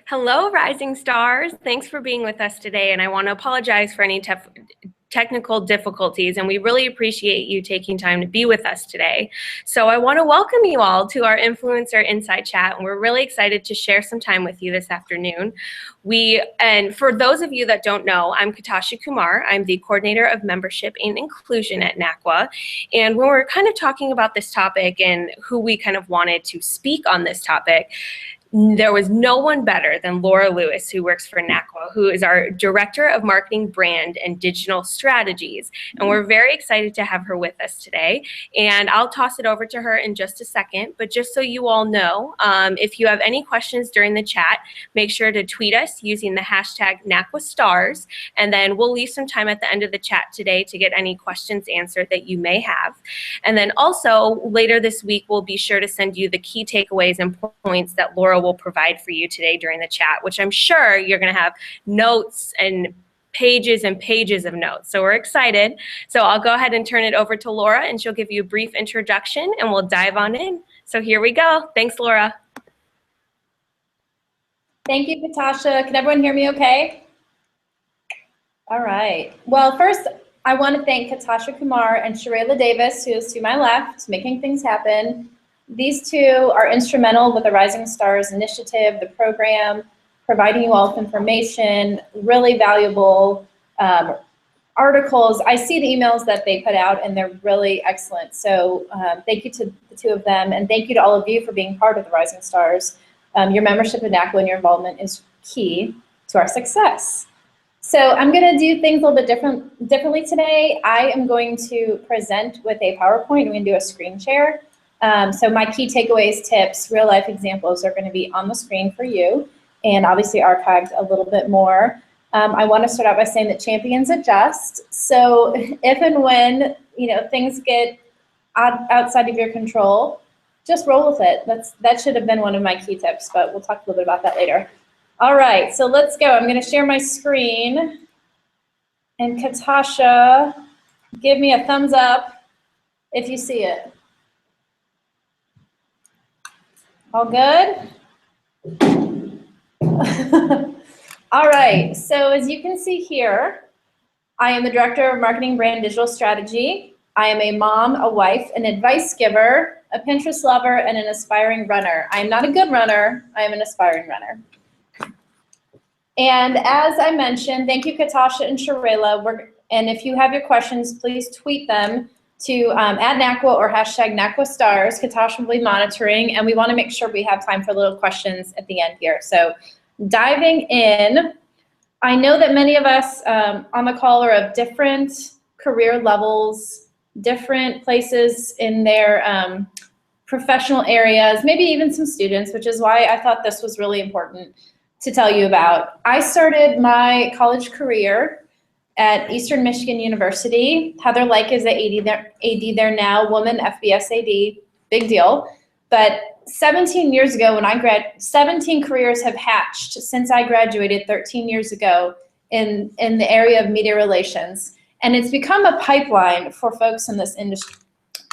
Hello, Rising Stars. Thanks for being with us today, and I want to apologize for any technical difficulties, and we really appreciate you taking time to be with us today. So I want to welcome you all to our Influencer Insight Chat, and we're really excited to share some time with you this afternoon. And for those of you that don't know, I'm Katasha Kumar. I'm the Coordinator of Membership and Inclusion at NACWAA, and when we're kind of talking about this topic and who we kind of wanted to speak on this topic, there was no one better than Laura Lewis, who works for NACWAA, who is our Director of Marketing, Brand, and Digital Strategies. And we're very excited to have her with us today. And I'll toss it over to her in just a second. But just so you all know, if you have any questions during the chat, make sure to tweet us using the hashtag NACWAAstars. And then we'll leave some time at the end of the chat today to get any questions answered that you may have. And then also later this week, we'll be sure to send you the key takeaways and points that Laura will provide for you today during the chat, which I'm sure you're going to have notes and pages of notes. So we're excited. So I'll go ahead and turn it over to Laura, and she'll give you a brief introduction, and we'll dive on in. So here we go. Thanks, Laura. Thank you, Katasha. Can everyone hear me okay? All right. Well, first, I want to thank Katasha Kumar and Sharayla Davis, who is to my left, making things happen. These two are instrumental with the Rising Stars initiative, the program, providing you all with information, really valuable articles. I see the emails that they put out, and they're really excellent. So thank you to the two of them, and thank you to all of you for being part of the Rising Stars. Your membership in NACWAA and your involvement is key to our success. So I'm going to do things a little bit differently today. I am going to present with a PowerPoint. I'm going to do a screen share. So my key takeaways, tips, real life examples are going to be on the screen for you, and obviously archived a little bit more. I want to start out by saying that champions adjust. So if and when things get outside of your control, just roll with it. That should have been one of my key tips, but we'll talk a little bit about that later. All right, so let's go. I'm going to share my screen, and Katasha, give me a thumbs up if you see it. All good? All right, so as you can see here, I am the Director of Marketing, Brand, Digital Strategy. I am a mom, a wife, an advice giver, a Pinterest lover, and an aspiring runner. I am not a good runner, I am an aspiring runner. And as I mentioned, thank you, Katasha and Sharayla. And if you have your questions, please tweet them to @NACWAA or hashtag NACWAAstars. Katasha will be monitoring, and we want to make sure we have time for little questions at the end here. So diving in, I know that many of us on the call are of different career levels, different places in their professional areas, maybe even some students, which is why I thought this was really important to tell you about. I started my college career at Eastern Michigan University. Heather Like is the AD there now, woman FBS AD, big deal. But 17 years ago when I graduated, 17 careers have hatched since I graduated 13 years ago in the area of media relations. And it's become a pipeline for folks in this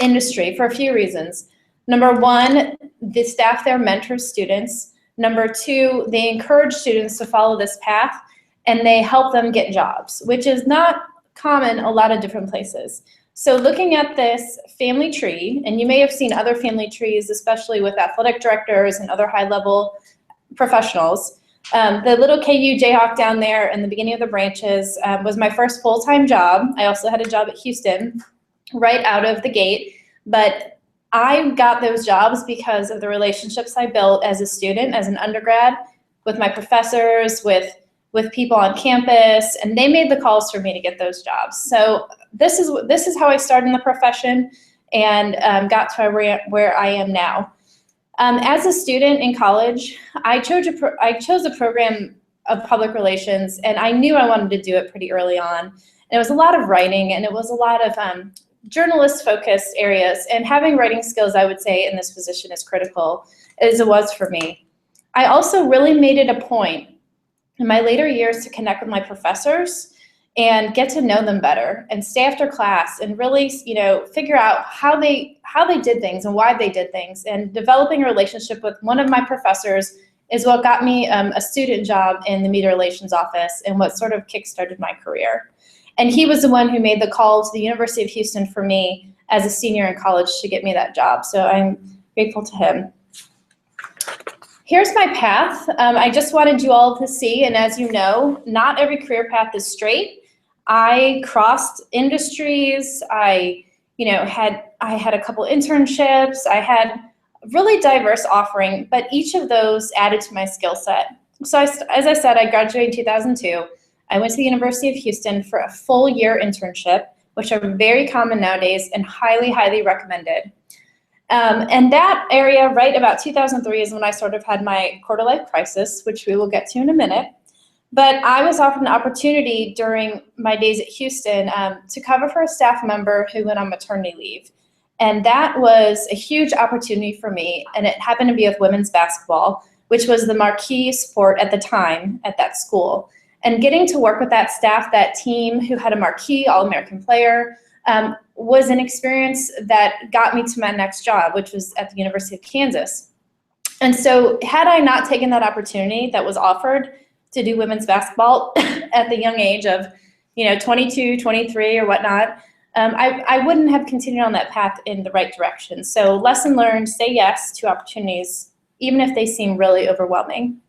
industry for a few reasons. Number one, the staff there mentors students. Number two, they encourage students to follow this path, and they help them get jobs, which is not common a lot of different places. So looking at this family tree, and you may have seen other family trees, especially with athletic directors and other high-level professionals. The little KU Jayhawk down there in the beginning of the branches was my first full-time job. I also had a job at Houston right out of the gate, but I got those jobs because of the relationships I built as a student, as an undergrad, with my professors, with people on campus, and they made the calls for me to get those jobs. So this is how I started in the profession and got to where I am now. As a student in college, I chose a program of public relations, and I knew I wanted to do it pretty early on. And it was a lot of writing, and it was a lot of journalist-focused areas, and having writing skills, I would say, in this position is critical, as it was for me. I also really made it a point in my later years to connect with my professors and get to know them better and stay after class and really, figure out how they did things and why they did things. And developing a relationship with one of my professors is what got me a student job in the media relations office and what sort of kickstarted my career. And he was the one who made the call to the University of Houston for me as a senior in college to get me that job. So I'm grateful to him. Here's my path. I just wanted you all to see, and as you know, not every career path is straight. I crossed industries. I had a couple internships. I had a really diverse offering, but each of those added to my skill set. So as I said, I graduated in 2002. I went to the University of Houston for a full year internship, which are very common nowadays and highly, highly recommended. And that area, right about 2003, is when I sort of had my quarter-life crisis, which we will get to in a minute. But I was offered an opportunity during my days at Houston to cover for a staff member who went on maternity leave. And that was a huge opportunity for me, and it happened to be with women's basketball, which was the marquee sport at the time at that school. And getting to work with that staff, that team who had a marquee All-American player, was an experience that got me to my next job, which was at the University of Kansas. And so had I not taken that opportunity that was offered to do women's basketball at the young age of 22, 23 or whatnot, I wouldn't have continued on that path in the right direction. So lesson learned, say yes to opportunities, even if they seem really overwhelming.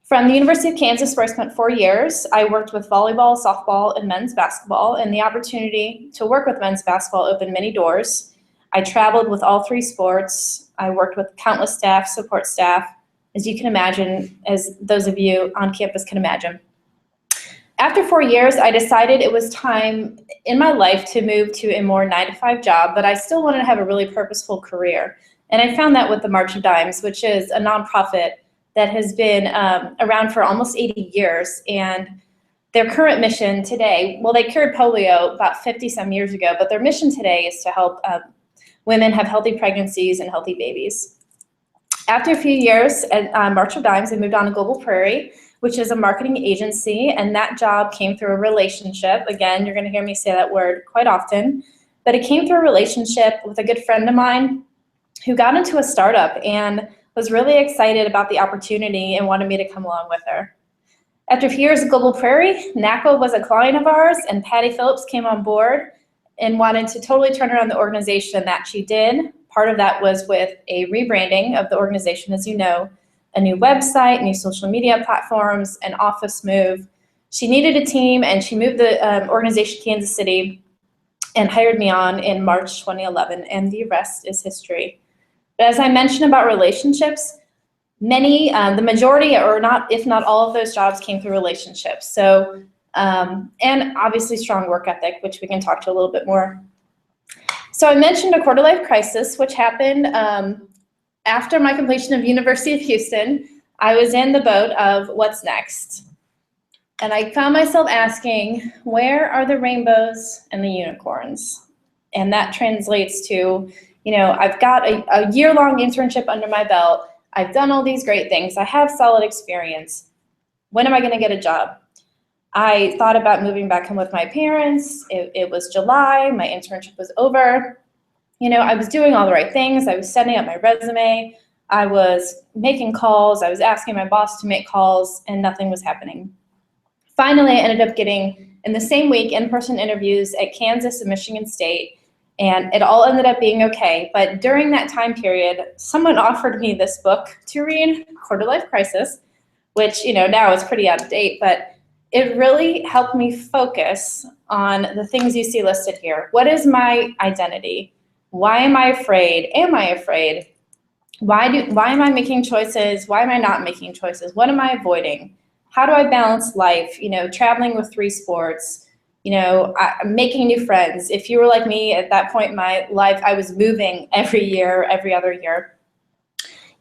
From the University of Kansas, where I spent 4 years, I worked with volleyball, softball, and men's basketball, and the opportunity to work with men's basketball opened many doors. I traveled with all 3 sports. I worked with countless staff, support staff, as you can imagine, as those of you on campus can imagine. After 4 years, I decided it was time in my life to move to a more 9-to-5 job, but I still wanted to have a really purposeful career. And I found that with the March of Dimes, which is a nonprofit that has been around for almost 80 years. And their current mission today, well, they cured polio about 50-some years ago, but their mission today is to help women have healthy pregnancies and healthy babies. After a few years at March of Dimes, I moved on to Global Prairie, which is a marketing agency, and that job came through a relationship. Again, you're gonna hear me say that word quite often, but it came through a relationship with a good friend of mine who got into a startup and was really excited about the opportunity and wanted me to come along with her. After a few years at Global Prairie, NACWAA was a client of ours, and Patty Phillips came on board and wanted to totally turn around the organization. That she did. Part of that was with a rebranding of the organization, as you know, a new website, new social media platforms, an office move. She needed a team, and she moved the organization to Kansas City and hired me on in March 2011, and the rest is history. But as I mentioned about relationships, many, the majority, or not, if not all of those jobs came through relationships. So, and obviously strong work ethic, which we can talk to a little bit more. So I mentioned a quarter-life crisis, which happened after my completion of University of Houston. I was in the boat of what's next. And I found myself asking, where are the rainbows and the unicorns? And that translates to, I've got a year-long internship under my belt. I've done all these great things. I have solid experience. When am I gonna get a job? I thought about moving back home with my parents. It was July, my internship was over. I was doing all the right things. I was setting up my resume. I was making calls. I was asking my boss to make calls, and nothing was happening. Finally, I ended up getting, in the same week, in-person interviews at Kansas and Michigan State, and it all ended up being okay. But during that time period, someone offered me this book to read, Quarter-Life Crisis, which now is pretty out of date, but it really helped me focus on the things you see listed here. What is my identity? Why am I afraid? Am I afraid? Why am I making choices? Why am I not making choices? What am I avoiding? How do I balance life? Traveling with 3 sports, making new friends. If you were like me at that point in my life, I was moving every year, every other year.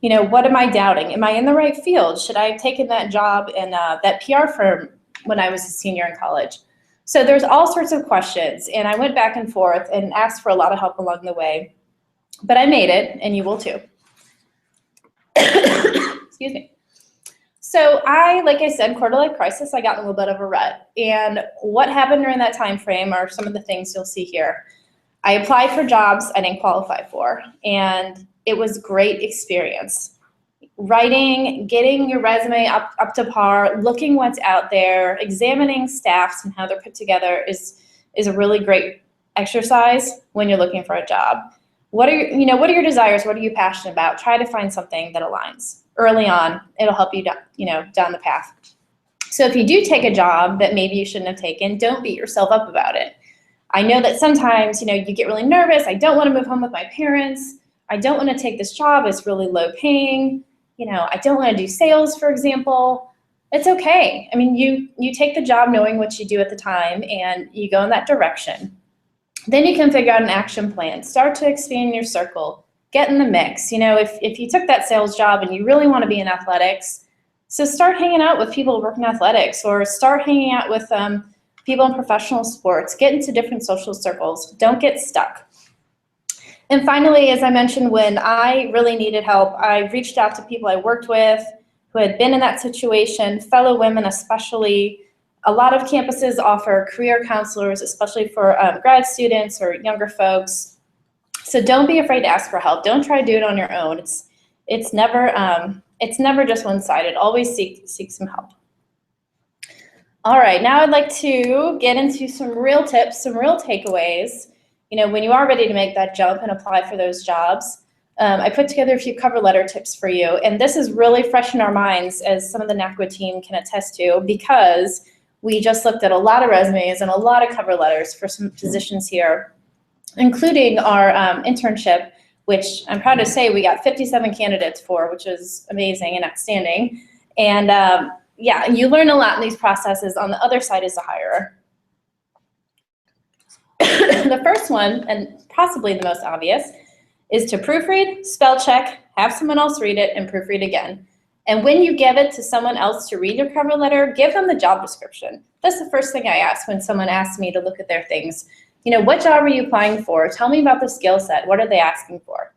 What am I doubting? Am I in the right field? Should I have taken that job in that PR firm when I was a senior in college? So there's all sorts of questions, and I went back and forth and asked for a lot of help along the way. But I made it, and you will too. Excuse me. So like I said, quarter-life crisis, I got in a little bit of a rut. And what happened during that time frame are some of the things you'll see here. I applied for jobs I didn't qualify for, and it was a great experience. writing, getting your resume up to par, looking what's out there, examining staffs and how they're put together is a really great exercise when you're looking for a job. What are your desires? What are you passionate about? Try to find something that aligns early on. It'll help you down the path. So if you do take a job that maybe you shouldn't have taken, don't beat yourself up about it. I know that sometimes, you get really nervous. I don't want to move home with my parents. I don't want to take this job. It's really low paying. I don't want to do sales, for example. It's okay. I mean, you take the job knowing what you do at the time and you go in that direction. Then you can figure out an action plan. Start to expand your circle. Get in the mix. If you took that sales job and you really want to be in athletics, so start hanging out with people who work in athletics, or start hanging out with people in professional sports. Get into different social circles. Don't get stuck. And finally, as I mentioned, when I really needed help, I reached out to people I worked with who had been in that situation, fellow women especially. A lot of campuses offer career counselors, especially for grad students or younger folks. So don't be afraid to ask for help. Don't try to do it on your own. It's never just one-sided. Always seek some help. All right, now I'd like to get into some real tips, some real takeaways. When you are ready to make that jump and apply for those jobs, I put together a few cover letter tips for you. And this is really fresh in our minds, as some of the NACWAA team can attest to, because we just looked at a lot of resumes and a lot of cover letters for some positions here, including our internship, which I'm proud to say we got 57 candidates for, which is amazing and outstanding. And yeah, you learn a lot in these processes on the other side as a hirer. The first one, and possibly the most obvious, is to proofread, spell check, have someone else read it, and proofread again. And when you give it to someone else to read your cover letter, give them the job description. That's the first thing I ask when someone asks me to look at their things. What job are you applying for? Tell me about the skill set. What are they asking for?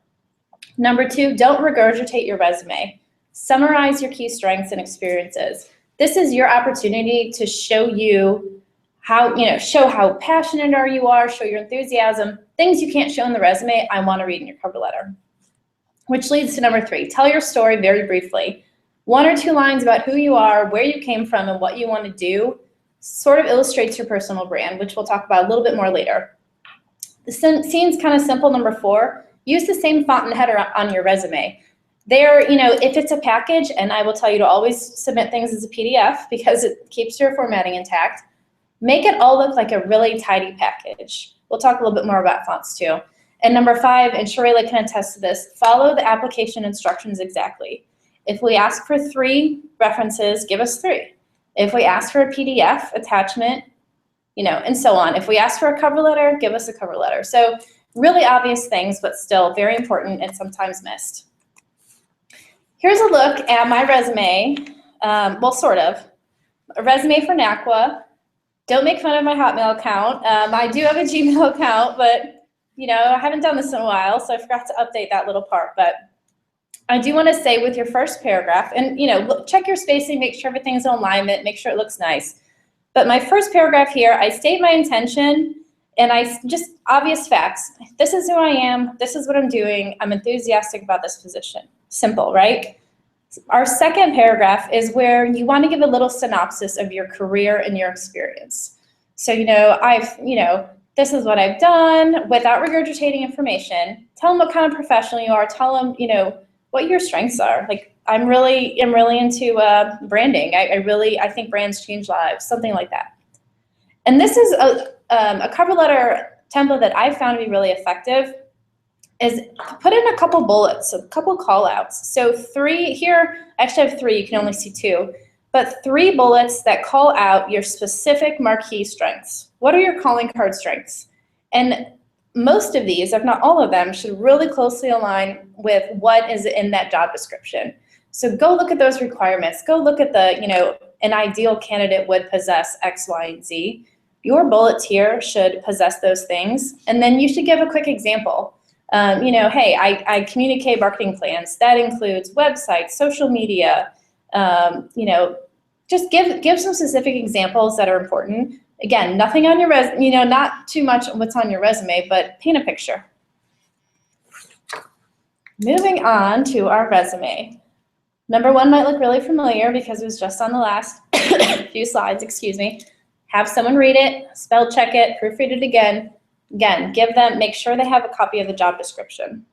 Number two, don't regurgitate your resume. Summarize your key strengths and experiences. This is your opportunity to show how passionate you are, show your enthusiasm. Things you can't show in the resume, I want to read in your cover letter. Which leads to number three, tell your story very briefly. 1 or 2 lines about who you are, where you came from, and what you want to do sort of illustrates your personal brand, which we'll talk about a little bit more later. The scene's kind of simple. Number 4, use the same font and header on your resume. If it's a package, and I will tell you to always submit things as a PDF because it keeps your formatting intact, make it all look like a really tidy package. We'll talk a little bit more about fonts too. And number 5, and Sharayla can attest to this, follow the application instructions exactly. If we ask for 3 references, give us 3. If we ask for a PDF attachment, and so on. If we ask for a cover letter, give us a cover letter. So really obvious things, but still very important and sometimes missed. Here's a look at my resume, well, sort of. A resume for NACWAA. Don't make fun of my Hotmail account. I do have a Gmail account, but I haven't done this in a while, so I forgot to update that little part. But I do want to say with your first paragraph, and check your spacing, make sure everything's in alignment, make sure it looks nice. But my first paragraph here, I state my intention, and just obvious facts. This is who I am. This is what I'm doing. I'm enthusiastic about this position. Simple, right? Our second paragraph is where you want to give a little synopsis of your career and your experience. So, this is what I've done without regurgitating information. Tell them what kind of professional you are. Tell them, what your strengths are. Like, I'm really into branding. I think brands change lives, something like that. And this is a cover letter template that I found to be really effective. Is put in a couple bullets, a couple call outs. So 3 here, I actually have 3, you can only see 2, but 3 bullets that call out your specific marquee strengths. What are your calling card strengths? And most of these, if not all of them, should really closely align with what is in that job description. So go look at those requirements. Go look at an ideal candidate would possess X, Y, and Z. Your bullets here should possess those things. And then you should give a quick example. Hey, I communicate marketing plans. That includes websites, social media, just give some specific examples that are important. Again, nothing on your resume, not too much what's on your resume, but paint a picture. Moving on to our resume. Number 1 might look really familiar because it was just on the last few slides, excuse me. Have someone read it, spell check it, proofread it again. Again, make sure they have a copy of the job description.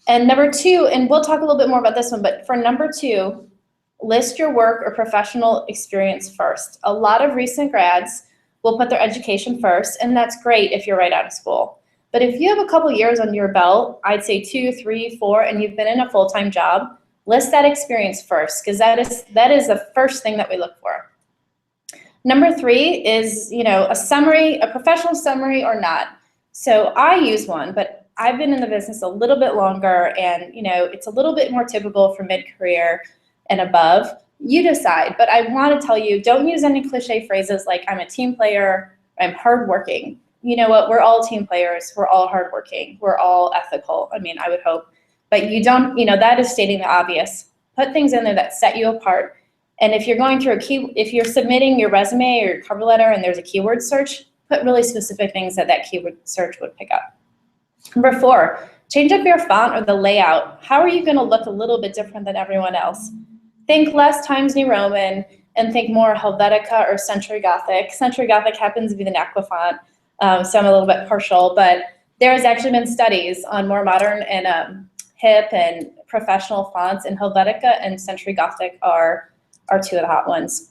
And number 2, and we'll talk a little bit more about this one, but for number 2, list your work or professional experience first. A lot of recent grads will put their education first, and that's great if you're right out of school. But if you have a couple years under your belt, I'd say 2, 3, 4, and you've been in a full-time job, list that experience first, because that is the first thing that we look for. Number 3 is, a summary, a professional summary or not. So I use one, but I've been in the business a little bit longer, and it's a little bit more typical for mid-career and above. You decide, but I want to tell you, don't use any cliche phrases like I'm a team player, I'm hardworking. You know what? We're all team players. We're all hardworking. We're all ethical. I mean, I would hope. But you don't, that is stating the obvious. Put things in there that set you apart. And if you're going through if you're submitting your resume or your cover letter and there's a keyword search, put really specific things that keyword search would pick up. Number 4, change up your font or the layout. How are you going to look a little bit different than everyone else? Think less Times New Roman and think more Helvetica or Century Gothic. Century Gothic happens to be the NACWAA font, so I'm a little bit partial, but there has actually been studies on more modern and hip and professional fonts, and Helvetica and Century Gothic are 2 of the hot ones.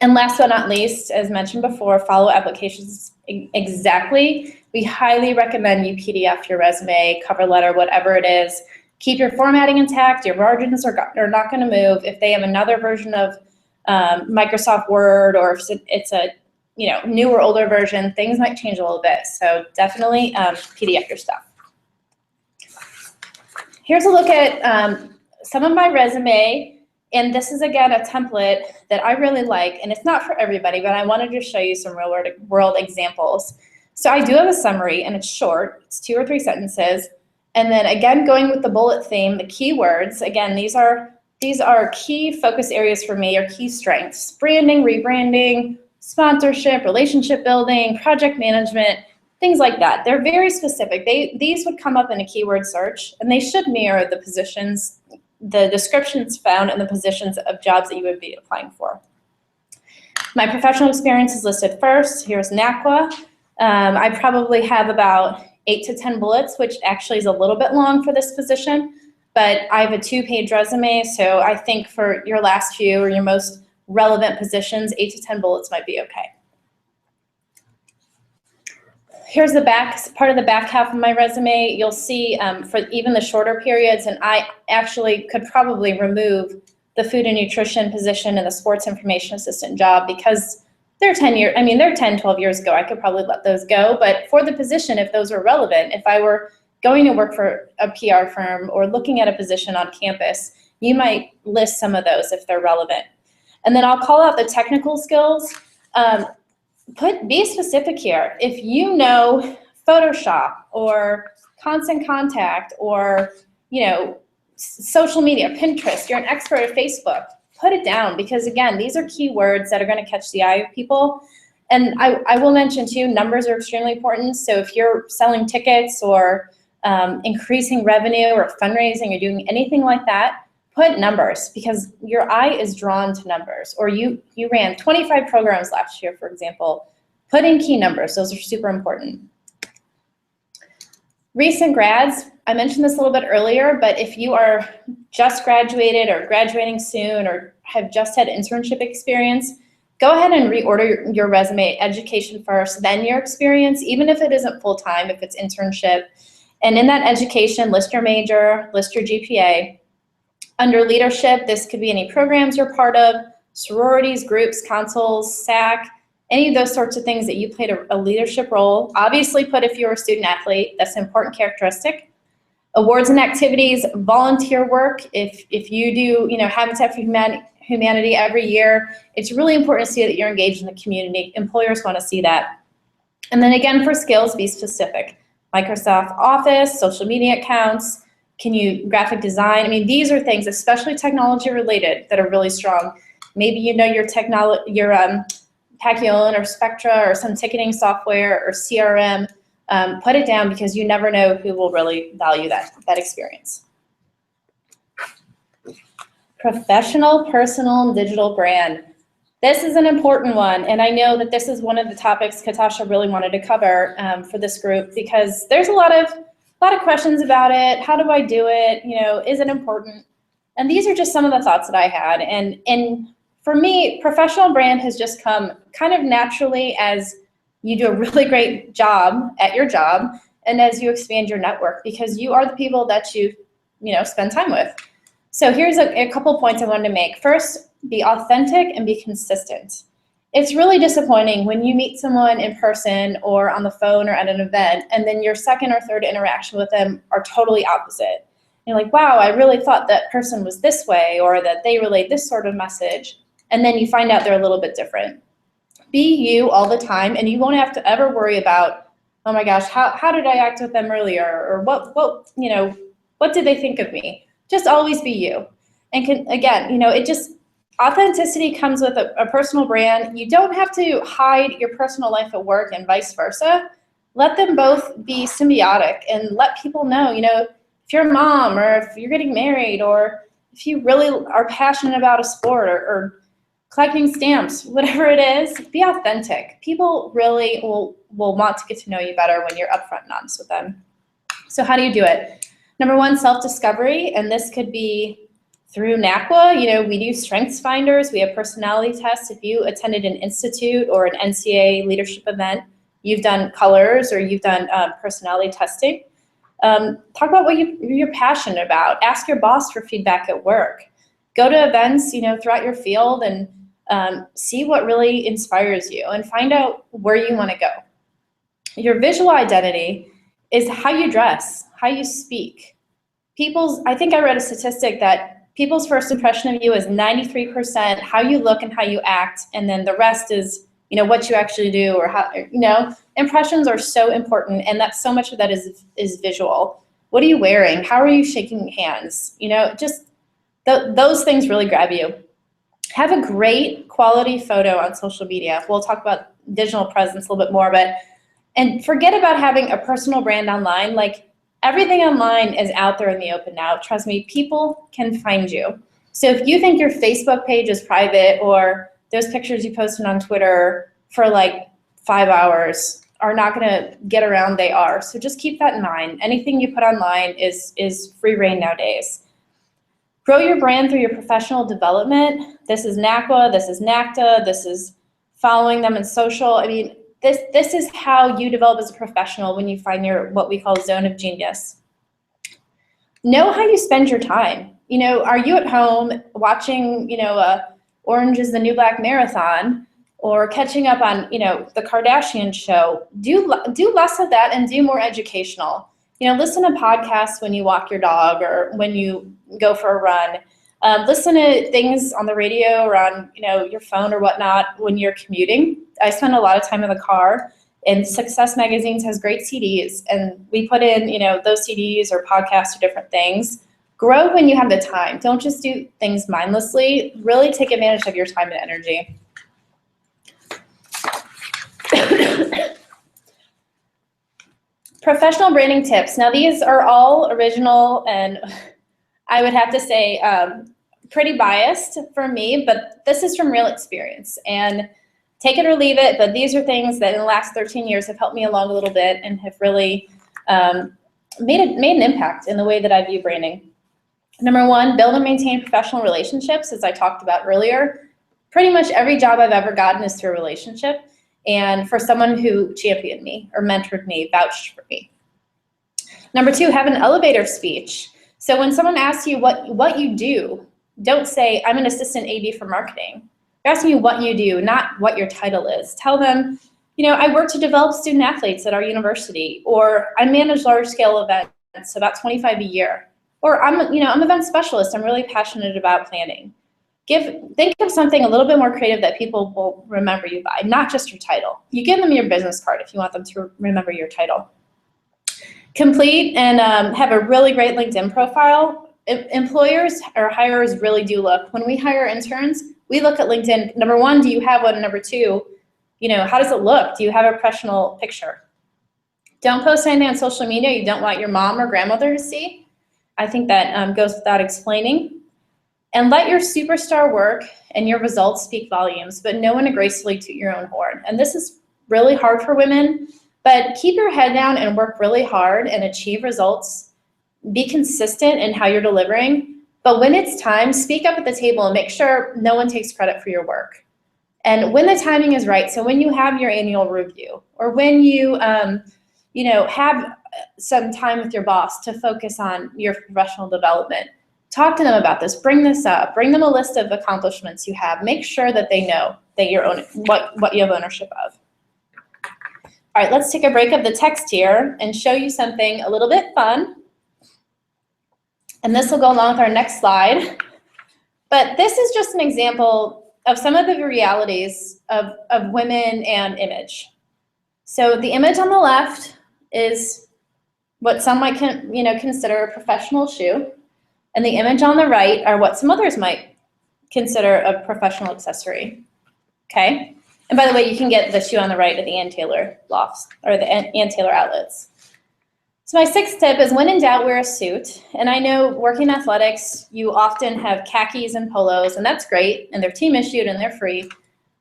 And last but not least, as mentioned before, follow applications exactly. We highly recommend you PDF your resume, cover letter, whatever it is. Keep your formatting intact. Your margins are not going to move. If they have another version of Microsoft Word, or if it's a new or older version, things might change a little bit. So definitely PDF your stuff. Here's a look at some of my resume. And this is, again, a template that I really like. And it's not for everybody, but I wanted to show you some real-world examples. So I do have a summary, and it's short. It's 2 or 3 sentences. And then, again, going with the bullet theme, the keywords. Again, these are key focus areas for me, or key strengths. Branding, rebranding, sponsorship, relationship building, project management, things like that. They're very specific. These would come up in a keyword search, and they should mirror the positions, the descriptions found in the positions of jobs that you would be applying for. My professional experience is listed first. Here's NACWAA. I probably have about 8 to 10 bullets, which actually is a little bit long for this position, but I have a 2-page resume, so I think for your last few or your most relevant positions, 8 to 10 bullets might be okay. Here's the part of the back half of my resume. You'll see for even the shorter periods, and I actually could probably remove the food and nutrition position and the sports information assistant job because they're 10, 12 years ago. I could probably let those go. But for the position, if those were relevant, if I were going to work for a PR firm or looking at a position on campus, you might list some of those if they're relevant. And then I'll call out the technical skills. Be specific here. If you know Photoshop or Constant Contact or social media, Pinterest, you're an expert at Facebook, put it down because again, these are keywords that are going to catch the eye of people. And I will mention too, numbers are extremely important. So if you're selling tickets or increasing revenue or fundraising or doing anything like that, put numbers because your eye is drawn to numbers. Or you ran 25 programs last year, for example. Put in key numbers. Those are super important. Recent grads, I mentioned this a little bit earlier, but if you are just graduated or graduating soon or have just had internship experience, go ahead and reorder your resume, education first, then your experience, even if it isn't full-time, if it's internship. And in that education, list your major, list your GPA. Under leadership, this could be any programs you're part of, sororities, groups, councils, SAC, any of those sorts of things that you played a leadership role. Obviously put if you're a student athlete, that's an important characteristic. Awards and activities, volunteer work. If you do, Habitat for Humanity every year, it's really important to see that you're engaged in the community. Employers want to see that. And then again, for skills, be specific. Microsoft Office, social media accounts, graphic design. I mean, these are things, especially technology related, that are really strong. Maybe your Pacquion or Spectra or some ticketing software or CRM. Put it down because you never know who will really value that experience. Professional, personal, and digital brand. This is an important one, and I know that this is one of the topics Katasha really wanted to cover for this group, because there's a lot of questions about it. How do I do it? You know, is it important? And these are just some of the thoughts that I had. And for me, professional brand has just come kind of naturally as you do a really great job at your job, and as you expand your network, because you are the people that you spend time with. So here's a couple points I wanted to make. First, be authentic and be consistent. It's really disappointing when you meet someone in person or on the phone or at an event, and then your second or third interaction with them are totally opposite. You're like, wow, I really thought that person was this way, or that they relayed this sort of message, and then you find out they're a little bit different. Be you all the time, and you won't have to ever worry about, oh my gosh, how did I act with them earlier, or what did they think of me? Just always be you. And authenticity comes with a personal brand. You don't have to hide your personal life at work and vice versa. Let them both be symbiotic, and let people know, if you're a mom, or if you're getting married, or if you really are passionate about a sport, or collecting stamps, whatever it is, be authentic. People really will want to get to know you better when you're upfront and honest with them. So how do you do it? Number one, self-discovery, and this could be through NACWAA. We do strengths finders. We have personality tests. If you attended an institute or an NCAA leadership event, you've done colors, or you've done personality testing. Talk about what you're passionate about. Ask your boss for feedback at work. Go to events, throughout your field, and see what really inspires you, and find out where you want to go. Your visual identity is how you dress, how you speak. I think I read a statistic that people's first impression of you is 93% how you look and how you act, and then the rest is, what you actually do, or how, impressions are so important, and that's so much of that is visual. What are you wearing? How are you shaking hands? Just those things really grab you. Have a great quality photo on social media. We'll talk about digital presence a little bit more, and forget about having a personal brand online. Like, everything online is out there in the open now. Trust me, people can find you. So if you think your Facebook page is private, or those pictures you posted on Twitter for like 5 hours are not gonna get around, they are. So just keep that in mind. Anything you put online is free reign nowadays. Grow your brand through your professional development. This is NACWAA, this is NACTA, this is following them in social. I mean, this is how you develop as a professional when you find your, what we call, zone of genius. Know how you spend your time. Are you at home watching, Orange is the New Black marathon, or catching up on, the Kardashian show? Do less of that and do more educational. Listen to podcasts when you walk your dog, or when you go for a run. Listen to things on the radio, or on, your phone or whatnot when you're commuting. I spend a lot of time in the car, and Success Magazines has great CDs, and we put in, those CDs or podcasts or different things. Grow when you have the time. Don't just do things mindlessly. Really take advantage of your time and energy. Professional branding tips. Now, these are all original, and I would have to say pretty biased for me, but this is from real experience. And take it or leave it, but these are things that in the last 13 years have helped me along a little bit, and have really made an impact in the way that I view branding. Number one, build and maintain professional relationships, as I talked about earlier. Pretty much every job I've ever gotten is through a relationship, and for someone who championed me, or mentored me, vouched for me. Number two, have an elevator speech. So when someone asks you what you do, don't say, I'm an assistant AD for marketing. They're asking you what you do, not what your title is. Tell them, I work to develop student athletes at our university, or I manage large-scale events, about 25 a year, or I'm event specialist. I'm really passionate about planning. Think of something a little bit more creative that people will remember you by, not just your title. You give them your business card if you want them to remember your title. Complete and have a really great LinkedIn profile. Employers or hirers really do look. When we hire interns, we look at LinkedIn. Number one, do you have one? Number two, how does it look? Do you have a professional picture? Don't post anything on social media you don't want your mom or grandmother to see. I think that goes without explaining. And let your superstar work and your results speak volumes, but know when to gracefully toot your own horn. And this is really hard for women, but keep your head down and work really hard and achieve results. Be consistent in how you're delivering, but when it's time, speak up at the table and make sure no one takes credit for your work. And when the timing is right, so when you have your annual review, or when you have some time with your boss to focus on your professional development, talk to them about this, bring this up, bring them a list of accomplishments you have. Make sure that they know that you're what you have ownership of. All right, let's take a break of the text here and show you something a little bit fun. And this will go along with our next slide. But this is just an example of some of the realities of women and image. So the image on the left is what some might consider a professional shoe. And the image on the right are what some others might consider a professional accessory, okay? And by the way, you can get the shoe on the right at the Ann Taylor lofts, or the Ann Taylor outlets. So my sixth tip is when in doubt, wear a suit. And I know working in athletics, you often have khakis and polos, and that's great, and they're team issued and they're free.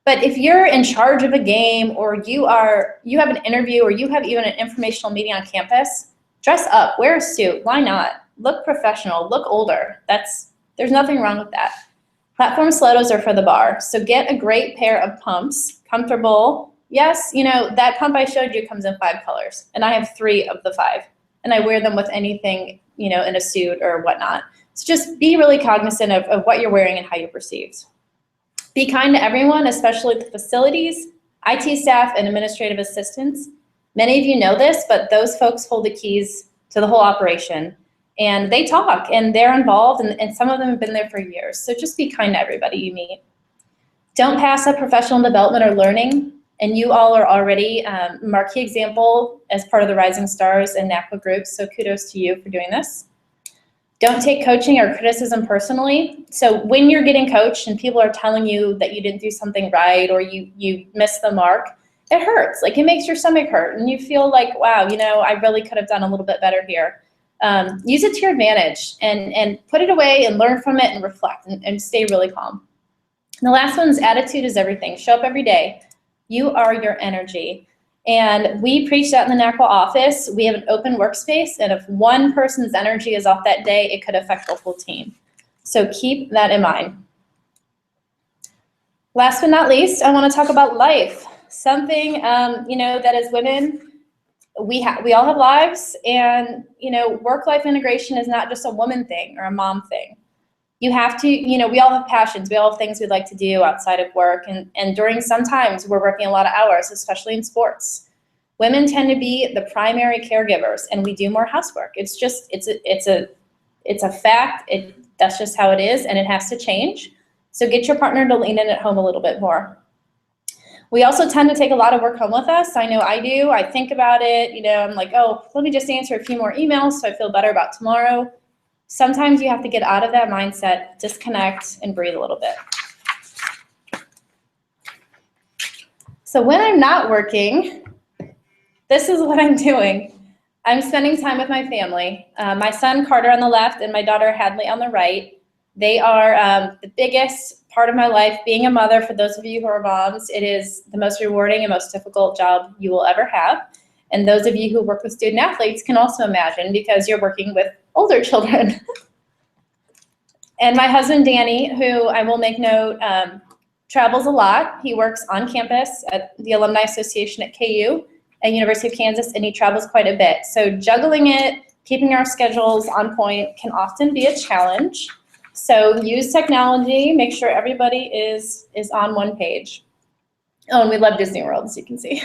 But if you're in charge of a game, or you have an interview, or you have even an informational meeting on campus, dress up, wear a suit, why not? Look professional, look older. There's nothing wrong with that. Platform stilettos are for the bar. So get a great pair of pumps, comfortable. Yes, that pump I showed you comes in 5 colors, and I have 3 of the 5. And I wear them with anything, in a suit or whatnot. So just be really cognizant of what you're wearing and how you're perceived. Be kind to everyone, especially the facilities, IT staff, and administrative assistants. Many of you know this, but those folks hold the keys to the whole operation. And they talk, and they're involved, and some of them have been there for years. So just be kind to everybody you meet. Don't pass up professional development or learning. And you all are already marquee example as part of the Rising Stars and NACWAA groups, so kudos to you for doing this. Don't take coaching or criticism personally. So when you're getting coached and people are telling you that you didn't do something right or you missed the mark, it hurts. Like, it makes your stomach hurt, and you feel like, wow, I really could have done a little bit better here. Use it to your advantage and put it away and learn from it and reflect and stay really calm. And the last one is attitude is everything. Show up every day. You are your energy. And we preach that in the NACWAA office. We have an open workspace, and if one person's energy is off that day, it could affect the whole team. So keep that in mind. Last but not least, I want to talk about life. Something, that as women, we all have lives, and work-life integration is not just a woman thing or a mom thing. You have to, we all have passions, we all have things we'd like to do outside of work, and during some times we're working a lot of hours, especially in sports. Women tend to be the primary caregivers, and we do more housework. It's a fact. That's just how it is, and it has to change. So get your partner to lean in at home a little bit more. We also tend to take a lot of work home with us. I know I do. I think about it. I'm like, oh, let me just answer a few more emails so I feel better about tomorrow. Sometimes you have to get out of that mindset, disconnect, and breathe a little bit. So when I'm not working, this is what I'm doing. I'm spending time with my family. My son Carter on the left and my daughter Hadley on the right. They are the biggest part of my life. Being a mother, for those of you who are moms, it is the most rewarding and most difficult job you will ever have. And those of you who work with student athletes can also imagine, because you're working with older children. And my husband, Danny, who I will make note, travels a lot. He works on campus at the Alumni Association at KU at University of Kansas, and he travels quite a bit. So juggling it, keeping our schedules on point can often be a challenge. So use technology, make sure everybody is on one page. Oh, and we love Disney World, as you can see.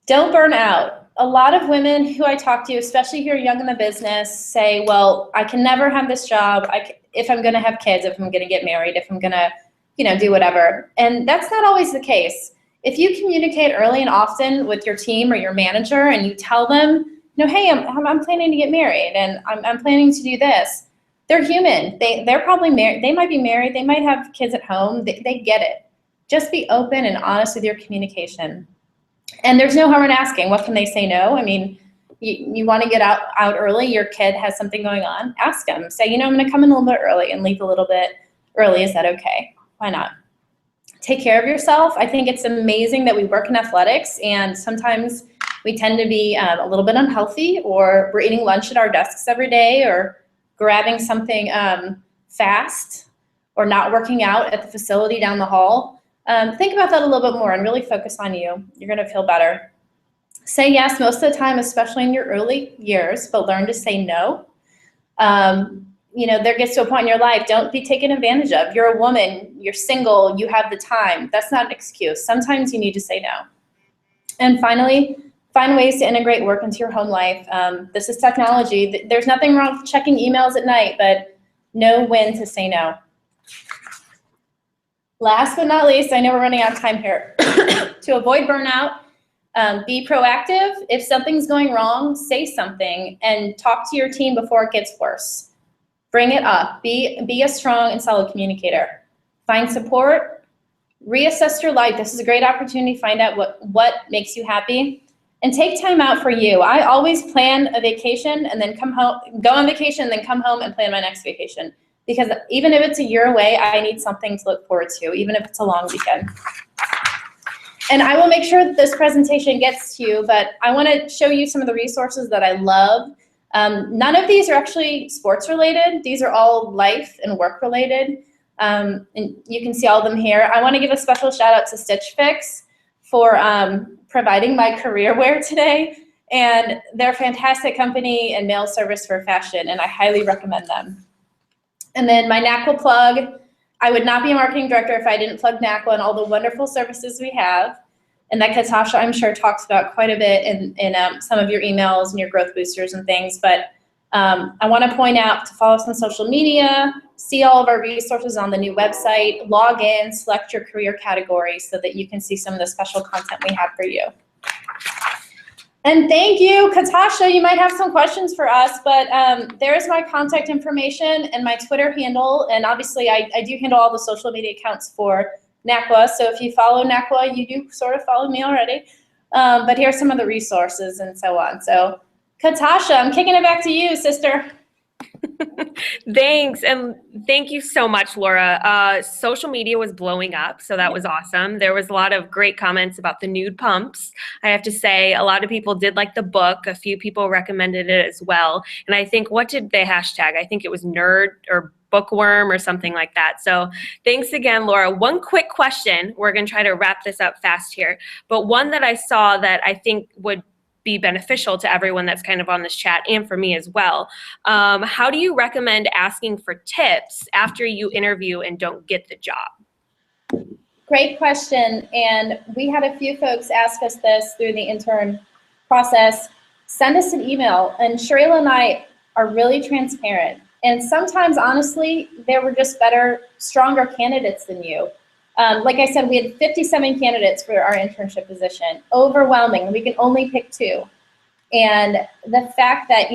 Don't burn out. A lot of women who I talk to, especially who are young in the business, say, well, I can never have this job if I'm gonna have kids, if I'm gonna get married, if I'm gonna do whatever. And that's not always the case. If you communicate early and often with your team or your manager and you tell them, hey, I'm planning to get married and I'm planning to do this. They're human. They're probably married. They might be married. They might have kids at home. They get it. Just be open and honest with your communication. And there's no harm in asking. What can they say no? I mean, you want to get out early, your kid has something going on, ask them. Say, I'm going to come in a little bit early and leave a little bit early. Is that okay? Why not? Take care of yourself. I think it's amazing that we work in athletics, and sometimes we tend to be a little bit unhealthy, or we're eating lunch at our desks every day, or grabbing something fast, or not working out at the facility down the hall. Think about that a little bit more and really focus on you. You're going to feel better. Say yes most of the time, especially in your early years, but learn to say no. There gets to a point in your life, don't be taken advantage of. You're a woman, you're single, you have the time. That's not an excuse. Sometimes you need to say no. And finally, find ways to integrate work into your home life. This is technology. There's nothing wrong with checking emails at night, but know when to say no. Last but not least, I know we're running out of time here. To avoid burnout, be proactive. If something's going wrong, say something and talk to your team before it gets worse. Bring it up. Be a strong and solid communicator. Find support. Reassess your life. This is a great opportunity to find out what makes you happy. And take time out for you. I always plan a vacation and then go on vacation and then come home and plan my next vacation. Because even if it's a year away, I need something to look forward to, even if it's a long weekend. And I will make sure that this presentation gets to you, but I want to show you some of the resources that I love. None of these are actually sports related. These are all life and work related. And you can see all of them here. I want to give a special shout out to Stitch Fix for providing my career wear today. And they're a fantastic company and mail service for fashion, and I highly recommend them. And then my NACWAA plug. I would not be a marketing director if I didn't plug NACWAA and all the wonderful services we have, and that Katasha, I'm sure, talks about quite a bit in some of your emails and your growth boosters and things. But I want to point out to follow us on social media, see all of our resources on the new website, log in, select your career category so that you can see some of the special content we have for you. And thank you, Katasha. You might have some questions for us, but there's my contact information and my Twitter handle. And obviously, I do handle all the social media accounts for NACWAA. So if you follow NACWAA, you do sort of follow me already. But here's some of the resources and so on. So Katasha, I'm kicking it back to you, sister. Thanks, and thank you so much, Laura. Social media was blowing up, so that was awesome. There was a lot of great comments about the nude pumps. I have to say, a lot of people did like the book. A few people recommended it as well. And I think, what did they hashtag? I think it was nerd or bookworm or something like that. So thanks again, Laura. One quick question. We're going to try to wrap this up fast here. But one that I saw that I think would be beneficial to everyone that's kind of on this chat and for me as well. How do you recommend asking for tips after you interview and don't get the job? Great question. And we had a few folks ask us this through the intern process. Send us an email. And Sharayla and I are really transparent. And sometimes, honestly, there were just better, stronger candidates than you. Like I said, we had 57 candidates for our internship position. Overwhelming. We can only pick 2. And the fact that,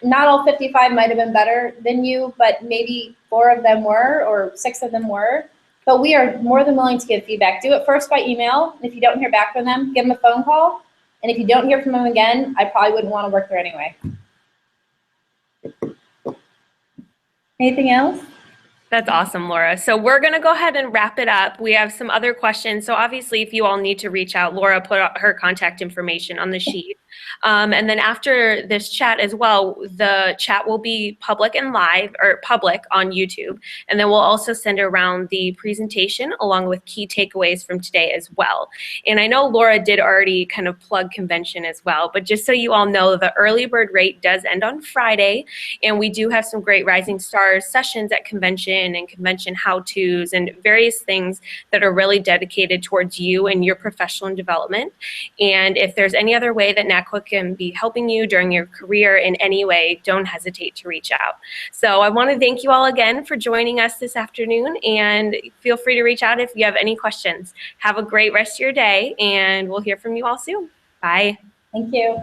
not all 55 might have been better than you, but maybe 4 of them were, or 6 of them were. But we are more than willing to give feedback. Do it first by email. If you don't hear back from them, give them a phone call. And if you don't hear from them again, I probably wouldn't want to work there anyway. Anything else? That's awesome, Laura. So we're going to go ahead and wrap it up. We have some other questions. So obviously, if you all need to reach out, Laura put her contact information on the sheet. And then after this chat as well, the chat will be public and live, or public on YouTube. And then we'll also send around the presentation along with key takeaways from today as well. And I know Laura did already kind of plug convention as well, but just so you all know, the early bird rate does end on Friday. And we do have some great Rising Stars sessions at convention and convention how-tos and various things that are really dedicated towards you and your professional development. And if there's any other way that NACWAA can be helping you during your career in any way, don't hesitate to reach out. So I want to thank you all again for joining us this afternoon, and feel free to reach out if you have any questions. Have a great rest of your day, and we'll hear from you all soon. Bye. Thank you.